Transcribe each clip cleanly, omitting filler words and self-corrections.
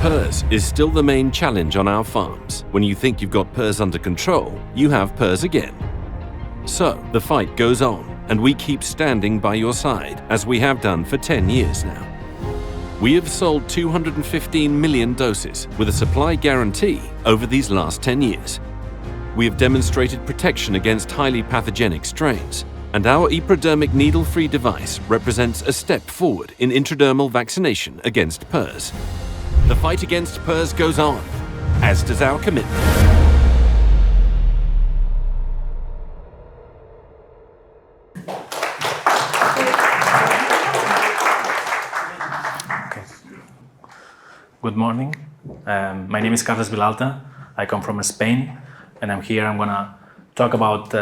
PRRS is still the main challenge on our farms. When you think you've got PRRS under control, you have PRRS again. So, the fight goes on, and we keep standing by your side, as we have done for 10 years now. We have sold 215 million doses, with a supply guarantee over these last 10 years. We have demonstrated protection against highly pathogenic strains, and our epidermic needle-free device represents a step forward in intradermal vaccination against PRRS. The fight against PRRS goes on, as does our commitment. Good morning. My name is Vilalta. I come from Spain, and I'm here. I'm gonna talk about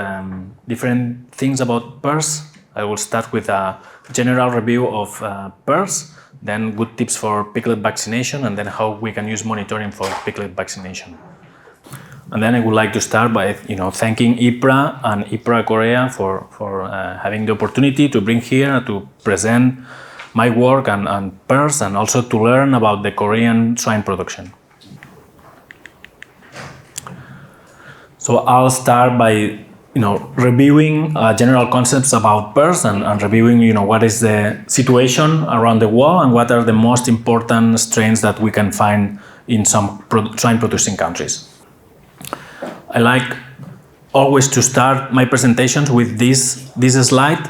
different things about PRRS. I will start with a general review of PRRS, then good tips for piglet vaccination, and then how we can use monitoring for piglet vaccination. And then I would like to start by thanking IRTA and IRTA Korea for having the opportunity to bring here to present my work and PRRS, and also to learn about the Korean swine production. So I'll start by reviewing general concepts about PRRS and reviewing what is the situation around the world and what are the most important strains that we can find in some swine producing countries. I like always to start my presentations with this slide.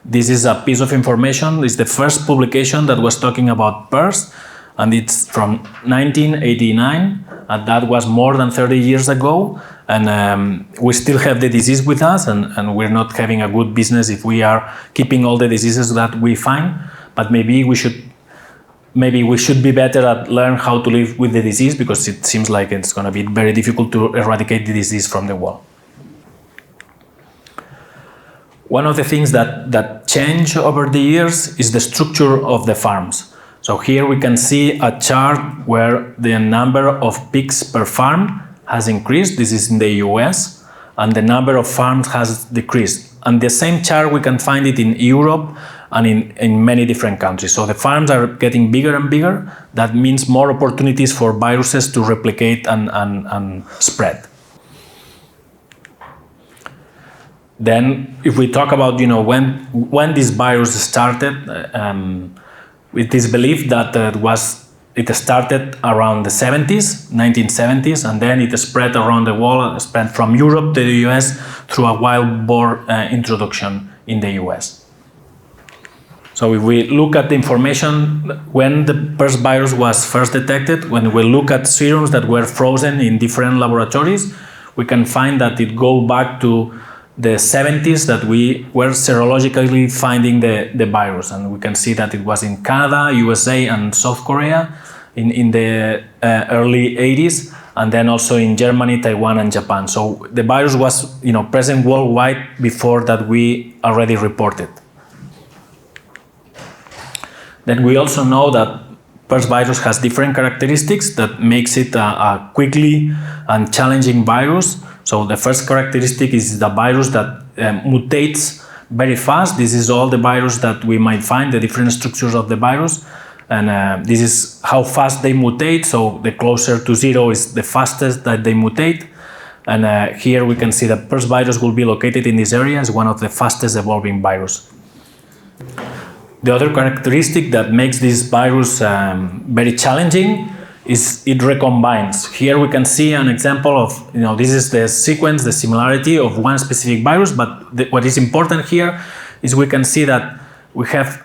This is a piece of information. It's the first publication that was talking about PRRS, and it's from 1989, and that was more than 30 years ago. And we still have the disease with us, and we're not having a good business if we are keeping all the diseases that we find. But maybe we should be better at learn how to live with the disease, because it seems like it's going to be very difficult to eradicate the disease from the world. One of the things that changed over the years is the structure of the farms. So here we can see a chart where the number of pigs per farm has increased. This is in the US, and the number of farms has decreased. And the same chart we can find it in Europe and in many different countries. So the farms are getting bigger and bigger. That means more opportunities for viruses to replicate and spread. Then, if we talk about when this virus started, it is believed that it started around the 1970s, and then it spread around the world, spread from Europe to the US through a wild boar introduction in the US. So if we look at the information when the PRRS virus was first detected, when we look at serums that were frozen in different laboratories, we can find that it goes back to the 70s that we were serologically finding the virus, and we can see that it was in Canada, USA, and South Korea in the early 80s, and then also in Germany, Taiwan, and Japan. So the virus was present worldwide before that we already reported. Then we also know that PRRS virus has different characteristics that makes it a quickly and challenging virus. So the first characteristic is the virus that mutates very fast. This is all the virus that we might find, the different structures of the virus. And this is how fast they mutate. So the closer to zero is the fastest that they mutate. And here we can see that PRRS virus will be located in this area as one of the fastest evolving viruses. The other characteristic that makes this virus very challenging is it recombines. Here we can see an example of, this is the sequence, the similarity of one specific virus, but what is important here is we can see that we have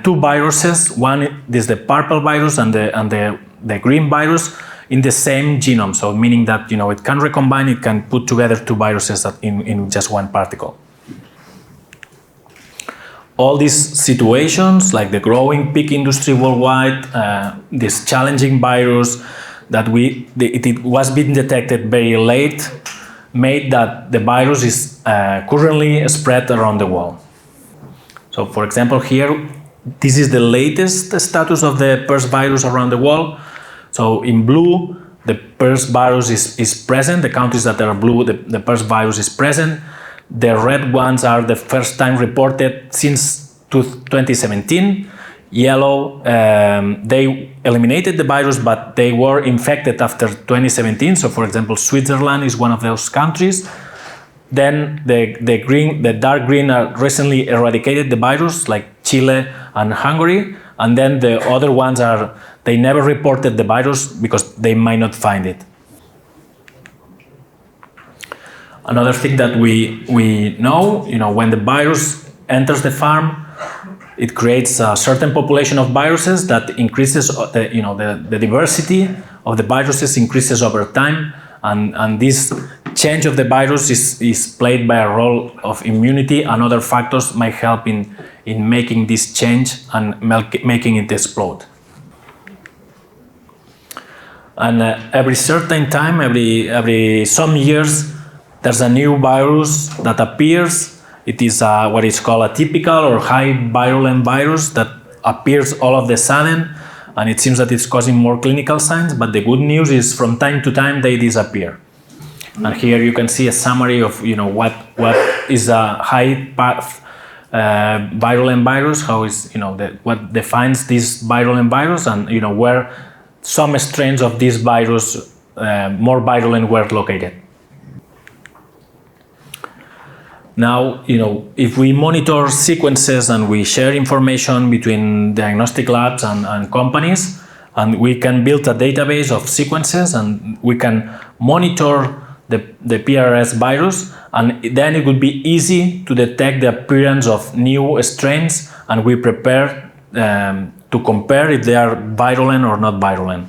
two viruses. One is the purple virus and the green virus in the same genome. So meaning that, it can recombine, it can put together two viruses in just one particle. All these situations, like the growing pig industry worldwide, this challenging virus that it was being detected very late, made that the virus is currently spread around the world. So, for example, here, this is the latest status of the PRRS virus around the world. So, in blue, the PRRS virus is present. The countries that are blue, the PRRS virus is present. The red ones are the first time reported since 2017. Yellow, they eliminated the virus, but they were infected after 2017. So, for example, Switzerland is one of those countries. Then the dark green are recently eradicated the virus, like Chile and Hungary. And then the other ones they never reported the virus because they might not find it. Another thing that we know, when the virus enters the farm, it creates a certain population of viruses that increases the diversity of the viruses increases over time, and this change of the virus is played by a role of immunity, and other factors might help in making this change and making it explode. And every certain time, every some years, there's a new virus that appears. It is what is called a typical or high virulent virus that appears all of the sudden, and it seems that it's causing more clinical signs, but the good news is from time to time they disappear. And here you can see a summary of what is a high virulent virus, how is what defines this virulent virus, and where some strains of this virus more virulent were located. Now, if we monitor sequences and we share information between diagnostic labs and companies, and we can build a database of sequences, and we can monitor the PRRS virus, and then it would be easy to detect the appearance of new strains, and we prepare to compare if they are virulent or not virulent.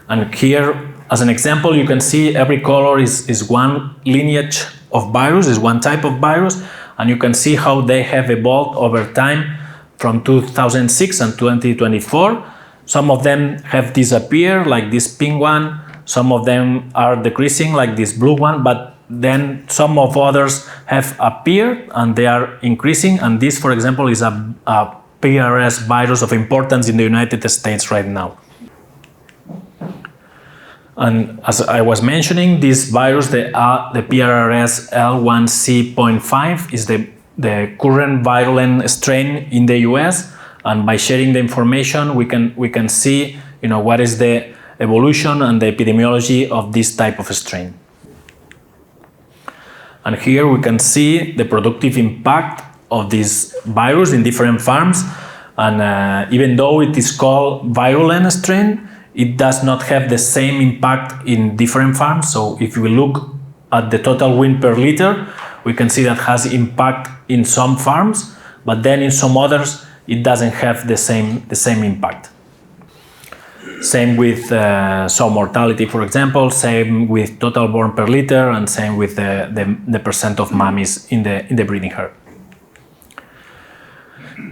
And here, as an example, you can see every color is one lineage of virus, is one type of virus, and you can see how they have evolved over time from 2006 and 2024. Some of them have disappeared, like this pink one. Some of them are decreasing, like this blue one, but then some of others have appeared and they are increasing. And this, for example, is a PRRS virus of importance in the United States right now. And as I was mentioning, this virus, the PRRS L1C.5, is the current virulent strain in the US. And by sharing the information, we can see what is the evolution and the epidemiology of this type of strain. And here we can see the productive impact of this virus in different farms. And even though it is called virulent strain, it does not have the same impact in different farms. So if we look at the total wind per liter, we can see that has impact in some farms, but then in some others, it doesn't have the same impact. Same with sow mortality, for example, same with total born per liter, and same with the percent of mummies in the breeding herd.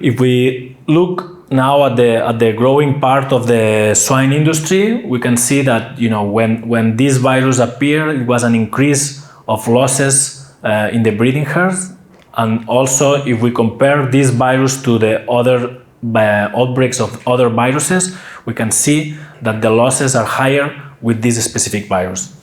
If we look now at the growing part of the swine industry, we can see that when this virus appeared, it was an increase of losses in the breeding herds. And also, if we compare this virus to the other outbreaks of other viruses, we can see that the losses are higher with this specific virus.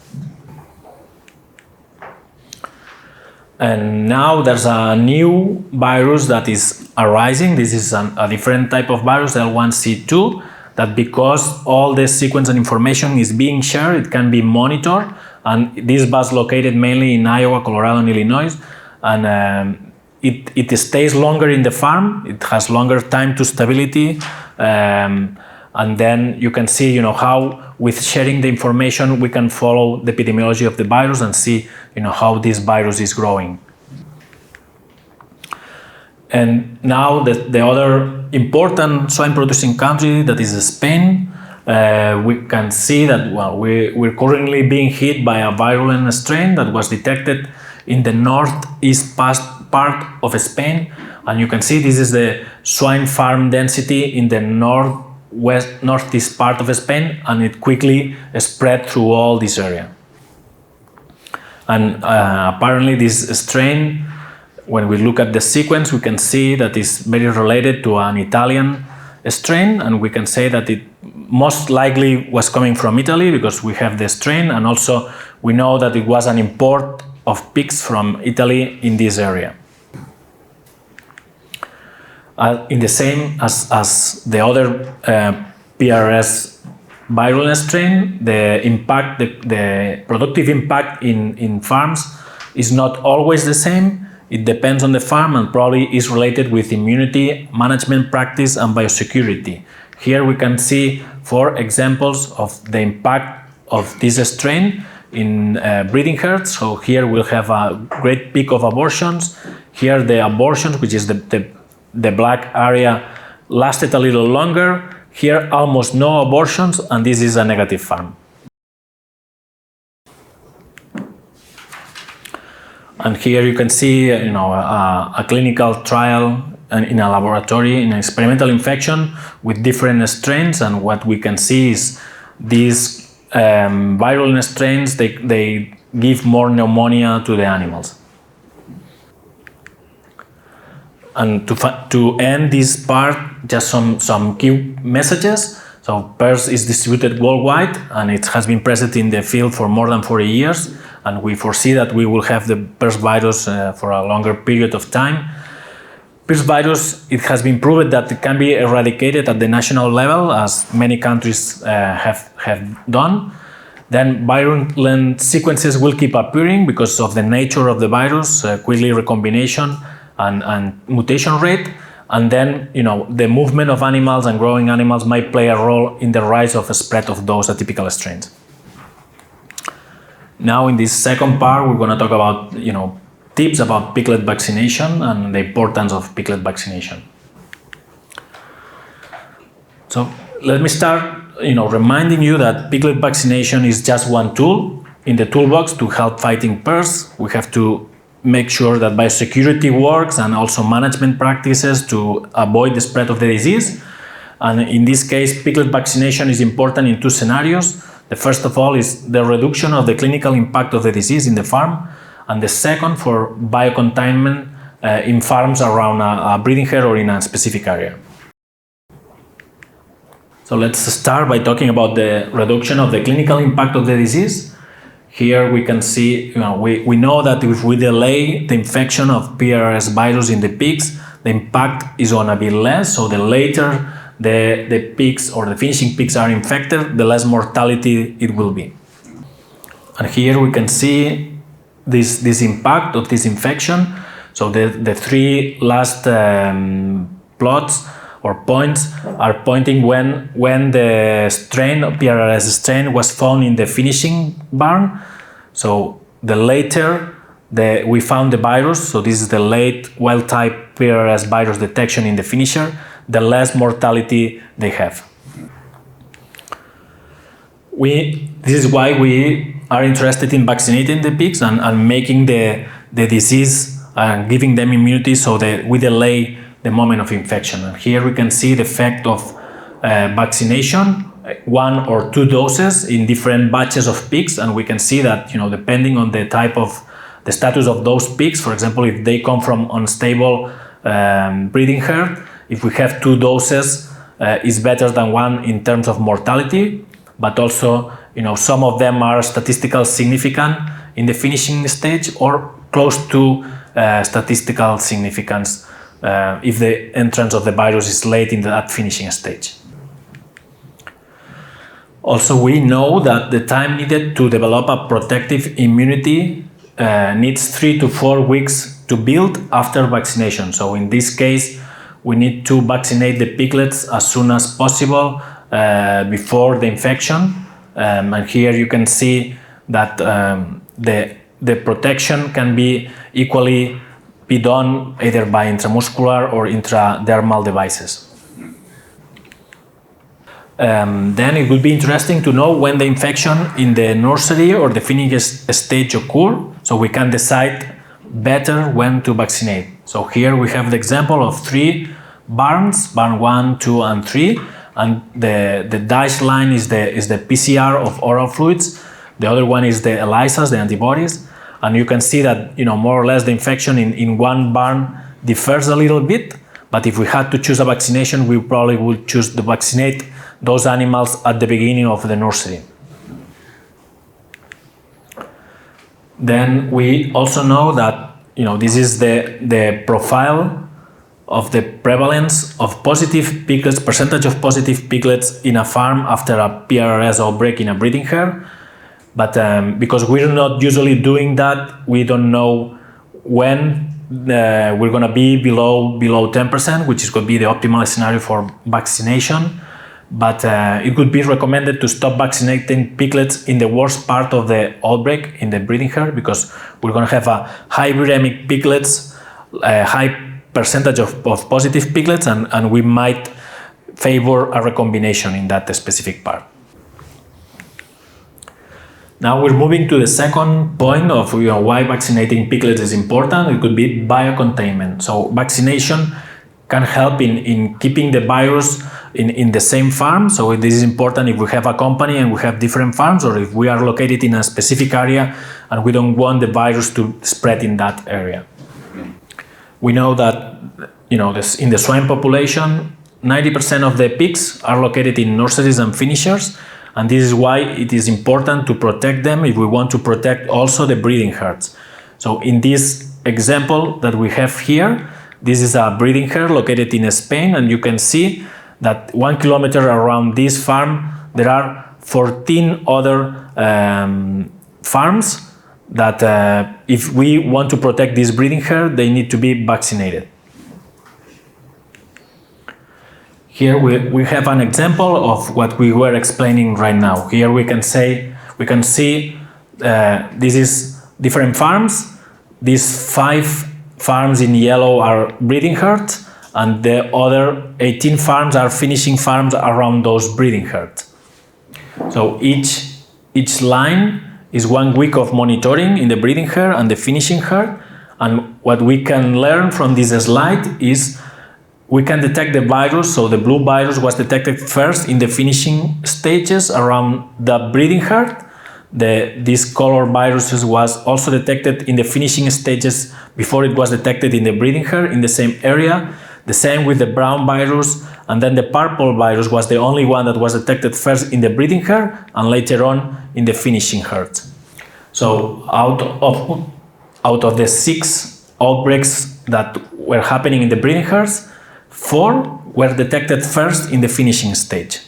And now there's a new virus that is arising. This is a different type of virus, L1C2, that because all the sequence and information is being shared, it can be monitored. And this was located mainly in Iowa, Colorado, and Illinois. And it stays longer in the farm. It has longer time to stability. And then you can see, how with sharing the information, we can follow the epidemiology of the virus and see, how this virus is growing. And now the other important swine producing country, that is Spain, we can see that, we're currently being hit by a virulent strain that was detected in the northeast part of Spain. And you can see this is the swine farm density in the northeast part of Spain, and it quickly spread through all this area. And apparently this strain, when we look at the sequence, we can see that it's very related to an Italian strain, and we can say that it most likely was coming from Italy because we have the strain, and also we know that it was an import of pigs from Italy in this area. in the same as the other PRRS viral strain, the productive impact in farms is not always the same. It depends on the farm and probably is related with immunity, management practice, and biosecurity. Here we can see 4 examples of the impact of this strain in breeding herds. So here we'll have a great peak of abortions. Here the abortions, which is the black area, lasted a little longer. Here almost no abortions, and this is a negative farm. And here you can see, a clinical trial in a laboratory in an experimental infection with different strains, and what we can see is these viral strains, they give more pneumonia to the animals. And to end this part, just some key messages. So PRRS is distributed worldwide, and it has been present in the field for more than 40 years. And we foresee that we will have the PRRS virus for a longer period of time. PRRS virus, it has been proven that it can be eradicated at the national level, as many countries have done. Then virulent sequences will keep appearing because of the nature of the virus, quickly recombination and mutation rate. And then, the movement of animals and growing animals might play a role in the rise of a spread of those atypical strains. Now, in this second part, we're going to talk about, tips about piglet vaccination and the importance of piglet vaccination. So let me start, reminding you that piglet vaccination is just one tool in the toolbox to help fighting PRRS. We have to make sure that biosecurity works and also management practices to avoid the spread of the disease. And in this case, piglet vaccination is important in 2 scenarios. The first of all is the reduction of the clinical impact of the disease in the farm, and the second for biocontainment in farms around a breeding herd or in a specific area. So let's start by talking about the reduction of the clinical impact of the disease. Here we can see, we know that if we delay the infection of PRRS virus in the pigs, the impact is going to be less. So the later the pigs or the finishing pigs are infected, the less mortality it will be. And here we can see this impact of this infection. So the 3 last plots or points are pointing when the strain, PRRS strain, was found in the finishing barn. So the later we found the virus, so this is the late wild-type PRRS virus detection in the finisher, the less mortality they have. This is why we are interested in vaccinating the pigs and making the disease and giving them immunity so that we delay the moment of infection. And here we can see the effect of vaccination, 1 or 2 doses in different batches of pigs, and we can see that, depending on the type of the status of those pigs, for example, if they come from unstable breeding herd, if we have 2 doses, is better than 1 in terms of mortality, but also, some of them are statistically significant in the finishing stage or close to statistical significance if the entrance of the virus is late in that finishing stage. Also, we know that the time needed to develop a protective immunity needs 3 to 4 weeks to build after vaccination. So in this case, we need to vaccinate the piglets as soon as possible before the infection. And here you can see that the protection can be equally be done either by intramuscular or intradermal devices. Then it will be interesting to know when the infection in the nursery or the finishing stage occur, so we can decide better when to vaccinate. So here we have the example of 3 barns, barn 1, 2, and 3, and the dashed line is the PCR of oral fluids. The other one is the ELISAs, the antibodies, and you can see that more or less the infection in one barn differs a little bit. But if we had to choose a vaccination, we probably would choose to vaccinate those animals at the beginning of the nursery. Then we also know that this is the profile of the prevalence of positive piglets, percentage of positive piglets in a farm after a PRRS outbreak in a breeding herd. But because we're not usually doing that, we don't know when we're going to be below 10%, which is going to be the optimal scenario for vaccination. But it could be recommended to stop vaccinating piglets in the worst part of the outbreak in the breeding herd, because we're going to have a high viremic piglets, a high percentage of positive piglets, and we might favor a recombination in that specific part. Now we're moving to the second point of why vaccinating piglets is important. It could be biocontainment. So vaccination can help in keeping the virus in the same farm. So this is important if we have a company and we have different farms, or if we are located in a specific area and we don't want the virus to spread in that area. We know that in the swine population, 90% of the pigs are located in nurseries and finishers, and this is why it is important to protect them if we want to protect also the breeding herds. So in this example that we have here, this is a breeding herd located in Spain, and you can see that 1 kilometer around this farm there are 14 other farms that if we want to protect this breeding herd, they need to be vaccinated. Here we have an example of what we were explaining right now. Here we can see this is different farms. These 5 farms in yellow are breeding herds, and the other 18 farms are finishing farms around those breeding herds. So each line is 1 week of monitoring in the breeding herd and the finishing herd, and what we can learn from this slide is we can detect the virus. So the blue virus was detected first in the finishing stages around the breeding herd. This color virus was also detected in the finishing stages before it was detected in the breeding herd in the same area. The same with the brown virus, and then the purple virus was the only one that was detected first in the breeding herd and later on in the finishing herd. So out of the 6 outbreaks that were happening in the breeding herds, 4 were detected first in the finishing stage.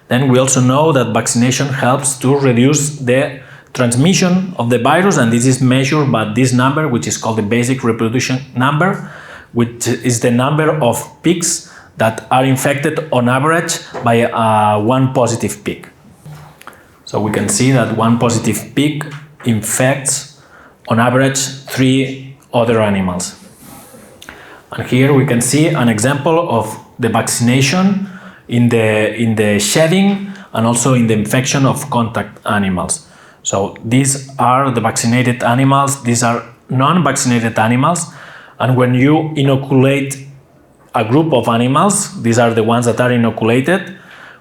Then we also know that vaccination helps to reduce the transmission of the virus, and this is measured by this number, which is called the basic reproduction number, which is the number of pigs that are infected on average by one positive pig. So we can see that one positive pig infects on average 3 other animals. And here we can see an example of the vaccination in the shedding and also in the infection of contact animals. So these are the vaccinated animals, these are non-vaccinated animals, and when you inoculate a group of animals, these are the ones that are inoculated,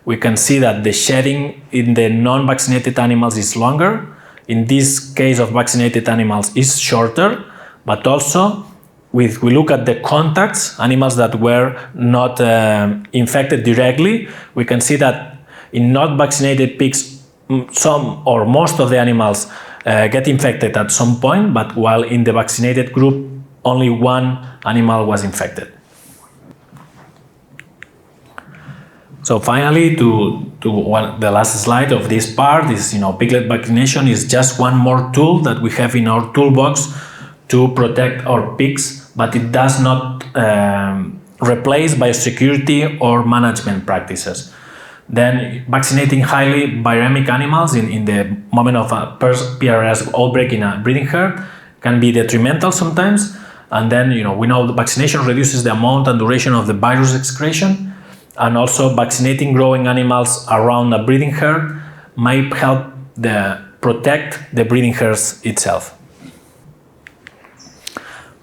we can see that the shedding in the non-vaccinated animals is longer. In this case of vaccinated animals is shorter, but also we look at the contacts, animals that were not infected directly, we can see that in not vaccinated pigs, some or most of the animals get infected at some point, but while in the vaccinated group, only 1 animal was infected. So finally, the last slide of this part is, piglet vaccination is just one more tool that we have in our toolbox to protect our pigs, but it does not replace biosecurity or management practices. Then vaccinating highly viremic animals in the moment of a PRRS outbreak in a breeding herd can be detrimental sometimes. And then, we know the vaccination reduces the amount and duration of the virus excretion, and also vaccinating growing animals around a breeding herd might help protect the breeding herds itself.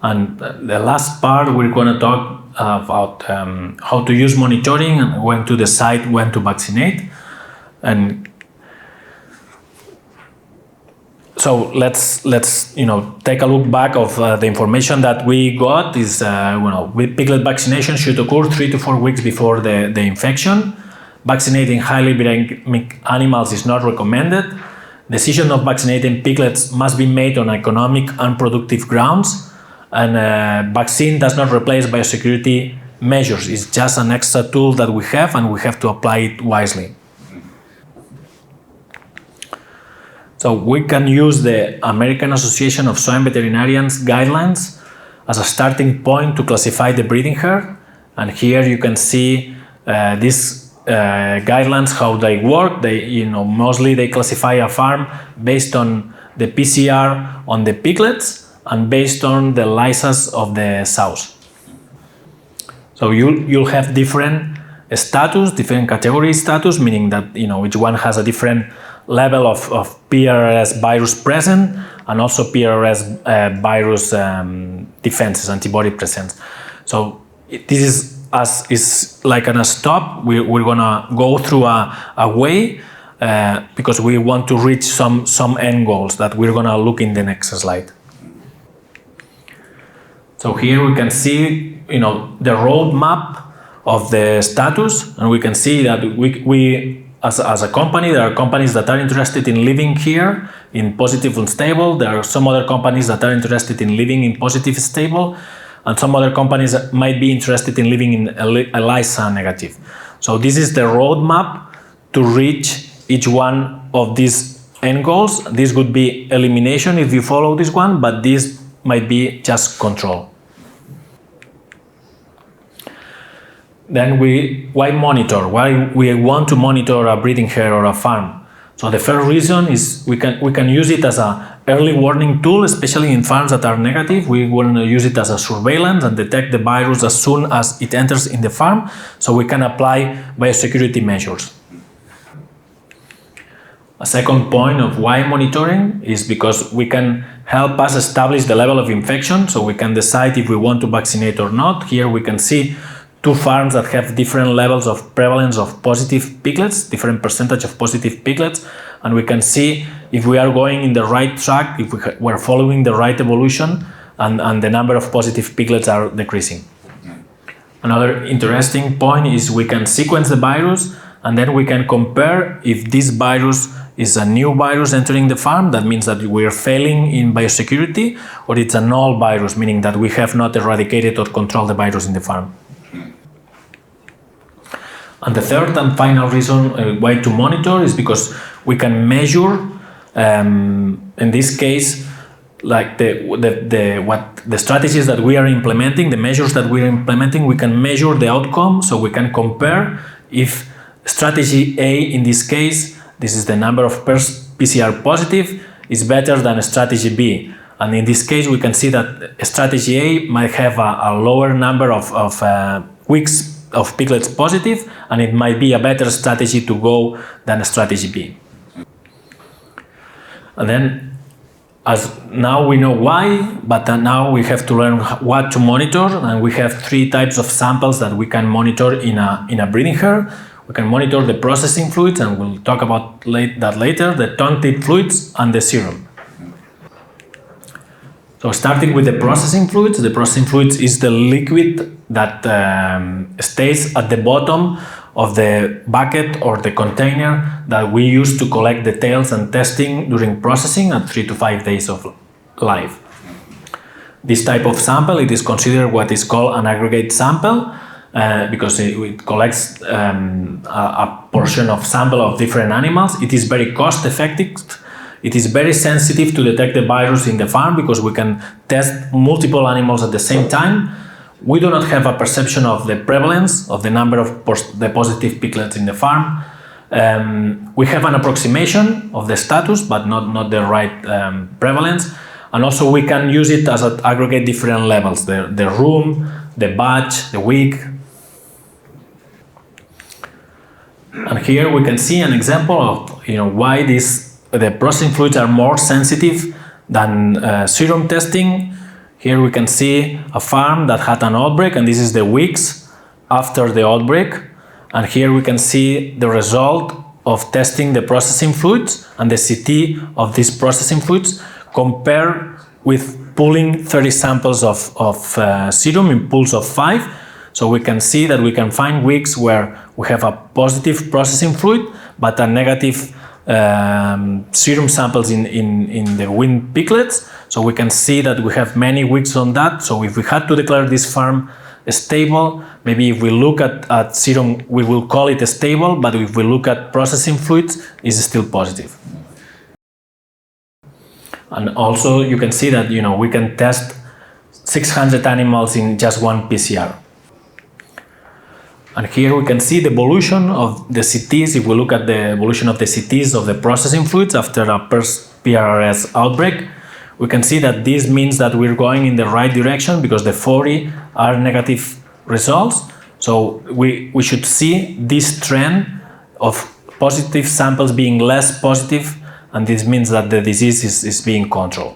And the last part, we're going to talk about how to use monitoring and when to decide when to vaccinate. And so let's take a look back of the information that we got is with piglet vaccination should occur 3 to 4 weeks before the infection. Vaccinating highly viremic animals is not recommended. Decision of vaccinating piglets must be made on economic and productive grounds. and vaccine does not replace biosecurity measures. It's just an extra tool that we have, and we have to apply it wisely. So we can use the American Association of Swine Veterinarians guidelines as a starting point to classify the breeding herd. And here you can see these guidelines, how they work. They, mostly they classify a farm based on the PCR on the piglets and based on the license of the sows. So you'll have different status, different category status, meaning that each one has a different level of PRRS virus present, and also PRRS virus defenses, antibody presence. So this is like a stop. We're gonna go through a way because we want to reach some end goals that we're gonna look in the next slide. So here we can see the roadmap of the status, and we can see that we as a company, there are companies that are interested in living here in positive and stable. There are some other companies that are interested in living in positive stable, and some other companies that might be interested in living in ELISA negative. So this is the roadmap to reach each one of these end goals. This would be elimination if you follow this one, but this might be just control. Then why monitor? Why we want to monitor a breeding herd or a farm? So the first reason is we can use it as an early warning tool, especially in farms that are negative. We want to use it as a surveillance and detect the virus as soon as it enters in the farm, so we can apply biosecurity measures. A second point of why monitoring is because we can help us establish the level of infection, so we can decide if we want to vaccinate or not. Here we can see two farms that have different levels of prevalence of positive piglets, different percentage of positive piglets, and we can see if we are going in the right track, if we're following the right evolution, and the number of positive piglets are decreasing. Another interesting point is we can sequence the virus, and then we can compare if this virus is a new virus entering the farm, that means that we are failing in biosecurity, or it's a null virus, meaning that we have not eradicated or controlled the virus in the farm. And the third and final reason why to monitor is because we can measure, in this case, like the strategies that we are implementing, the measures that we are implementing, we can measure the outcome, so we can compare if strategy A, in this case, this is the number of PCR positive, is better than strategy B. And in this case, we can see that strategy A might have a lower number of weeks of piglets positive, and it might be a better strategy to go than strategy B. And then, as now we know why, but now we have to learn what to monitor, and we have three types of samples that we can monitor in a breeding herd. We can monitor the processing fluids, and we'll talk about that later, the tongue-tip fluids, and the serum. So starting with the processing fluids is the liquid that stays at the bottom of the bucket or the container that we use to collect the tails and testing during processing at 3 to 5 days of life. This type of sample, it is considered what is called an aggregate sample because it collects a portion of sample of different animals. It is very cost effective. It is very sensitive to detect the virus in the farm because we can test multiple animals at the same time. We do not have a perception of the prevalence of the number of the positive piglets in the farm. We have an approximation of the status, but not the right prevalence. And also we can use it as an aggregate different levels, the room, the batch, the week. And here we can see an example of why the processing fluids are more sensitive than serum testing. Here we can see a farm that had an outbreak, and this is the weeks after the outbreak. And here we can see the result of testing the processing fluids and the CT of these processing fluids compared with pulling 30 samples of serum in pools of 5. So we can see that we can find weeks where we have a positive processing fluid, but a negative serum samples in the weaned piglets. So we can see that we have many weeks on that. So if we had to declare this farm stable, maybe if we look at serum, we will call it stable, but if we look at processing fluids, it's still positive. And also you can see that, we can test 600 animals in just one PCR. And here we can see the evolution of the CTs. If we look at the evolution of the CTs of the processing fluids after a first PRRS outbreak, we can see that this means that we're going in the right direction because the 40 are negative results. So we should see this trend of positive samples being less positive, and this means that the disease is being controlled.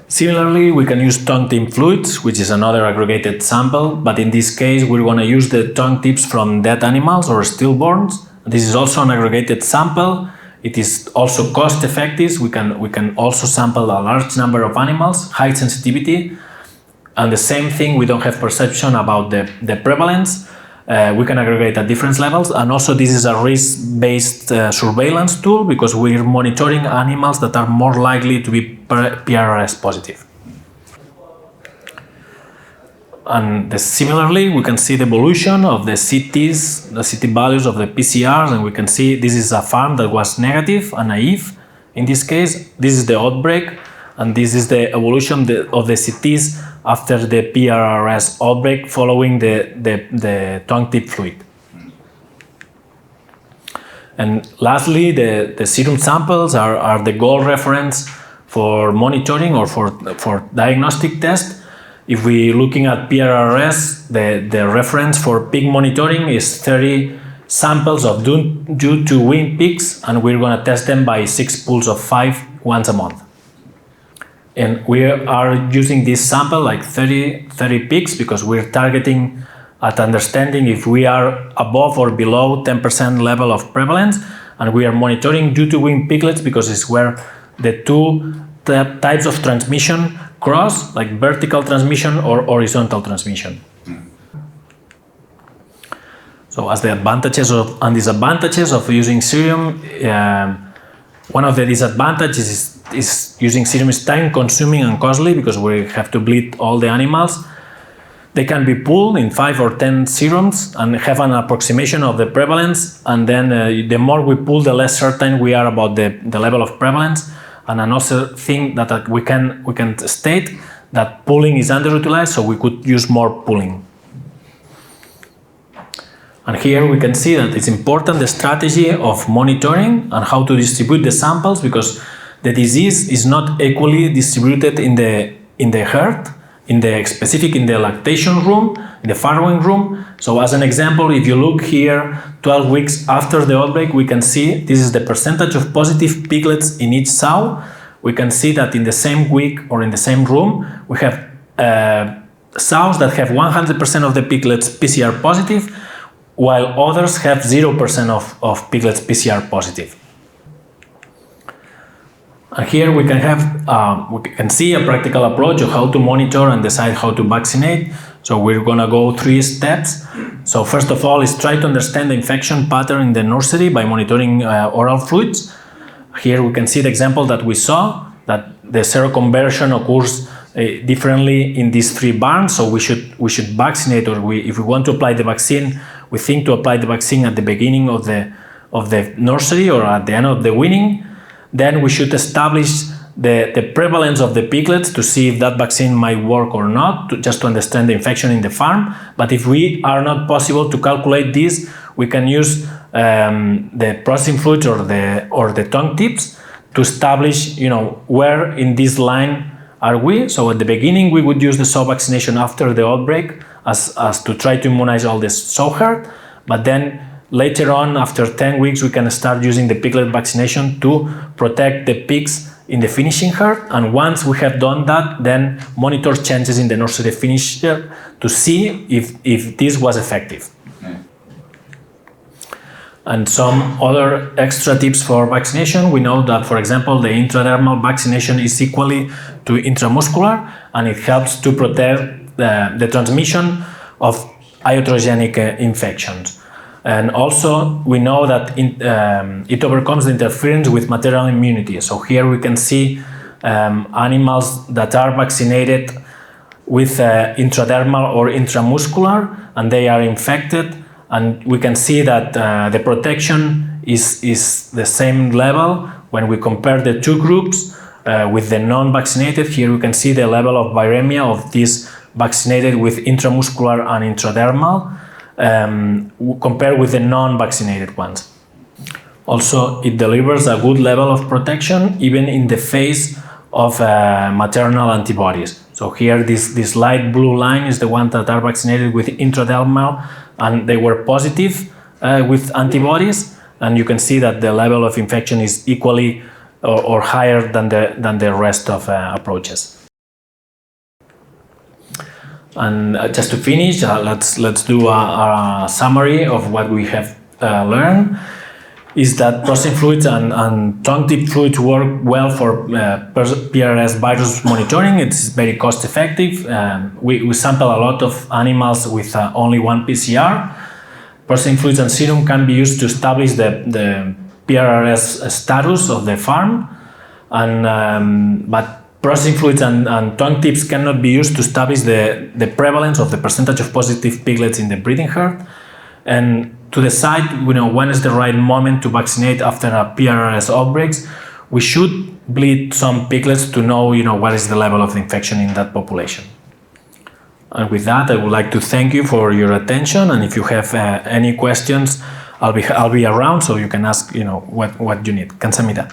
Similarly, we can use tongue tip fluids, which is another aggregated sample, but in this case we're going to use the tongue tips from dead animals or stillborns. This is also an aggregated sample. It is also cost effective. We can also sample a large number of animals, high sensitivity, and the same thing, we don't have perception about the prevalence. We can aggregate at different levels, and also this is a risk-based surveillance tool because we're monitoring animals that are more likely to be PRRS positive. And similarly, we can see the evolution of the CTs, the CT values of the PCRs, and we can see this is a farm that was negative and naive. In this case, this is the outbreak, and this is the evolution of the CTs after the PRRS outbreak following the tongue tip fluid. And lastly, the serum samples are the gold reference for monitoring or for diagnostic test. If we're looking at PRRS, the reference for pig monitoring is 30 samples of due to weaned pigs, and we're going to test them by 6 pools of 5 once a month. And we are using this sample like 30 pigs because we're targeting at understanding if we are above or below 10% level of prevalence, and we are monitoring due to weaned piglets because it's where the two types of transmission cross, like vertical transmission or horizontal transmission. So as the advantages and disadvantages of using serum, one of the disadvantages is using serum is time consuming and costly because we have to bleed all the animals. They can be pooled in 5 or 10 serums and have an approximation of the prevalence, and then the more we pool, the less certain we are about the level of prevalence. And another thing that we can state that pooling is underutilized, so we could use more pooling. And here we can see that it's important the strategy of monitoring and how to distribute the samples because the disease is not equally distributed in the herd, in the lactation room, in the farrowing room. So as an example, if you look here 12 weeks after the outbreak, we can see this is the percentage of positive piglets in each sow. We can see that in the same week or in the same room, we have sows that have 100% of the piglets PCR positive, while others have 0% of piglets PCR positive. And here we can see a practical approach of how to monitor and decide how to vaccinate. So we're gonna go 3 steps. So first of all is try to understand the infection pattern in the nursery by monitoring oral fluids. Here we can see the example that we saw, that the seroconversion occurs differently in these 3 barns. So we should vaccinate, or if we want to apply the vaccine, we think to apply the vaccine at the beginning of the nursery or at the end of the weaning. Then we should establish the prevalence of the piglets to see if that vaccine might work or not, just to understand the infection in the farm. But if we are not possible to calculate this, we can use the processing fluids or the tongue tips to establish, where in this line are we. So at the beginning, we would use the sow vaccination after the outbreak as to try to immunize all the sow herd, but then later on, after 10 weeks, we can start using the piglet vaccination to protect the pigs in the finishing herd. And once we have done that, then monitor changes in the nursery finisher to see if this was effective. And some other extra tips for vaccination. We know that, for example, the intradermal vaccination is equally to intramuscular, and it helps to protect the transmission of iatrogenic infections. And also, we know that it overcomes the interference with maternal immunity. So here we can see animals that are vaccinated with intradermal or intramuscular, and they are infected. And we can see that the protection is the same level when we compare the two groups with the non-vaccinated. Here we can see the level of viremia of these vaccinated with intramuscular and intradermal compared with the non-vaccinated ones. Also, it delivers a good level of protection even in the face of maternal antibodies. So here this light blue line is the ones that are vaccinated with intradermal and they were positive with antibodies, and you can see that the level of infection is equally or higher than the rest of approaches. And just to finish, let's do a summary of what we have learned. Is that processing fluids and tongue tip fluids work well for PRRS virus monitoring. It's very cost effective. We sample a lot of animals with only one PCR. Processing fluids and serum can be used to establish the PRRS status of the farm, but processing fluids and tongue tips cannot be used to establish the prevalence of the percentage of positive piglets in the breeding herd. And to decide when is the right moment to vaccinate after a PRRS outbreaks, we should bleed some piglets to know what is the level of infection in that population. And with that, I would like to thank you for your attention. And if you have any questions, I'll be around, so you can ask what you need. Kansamida.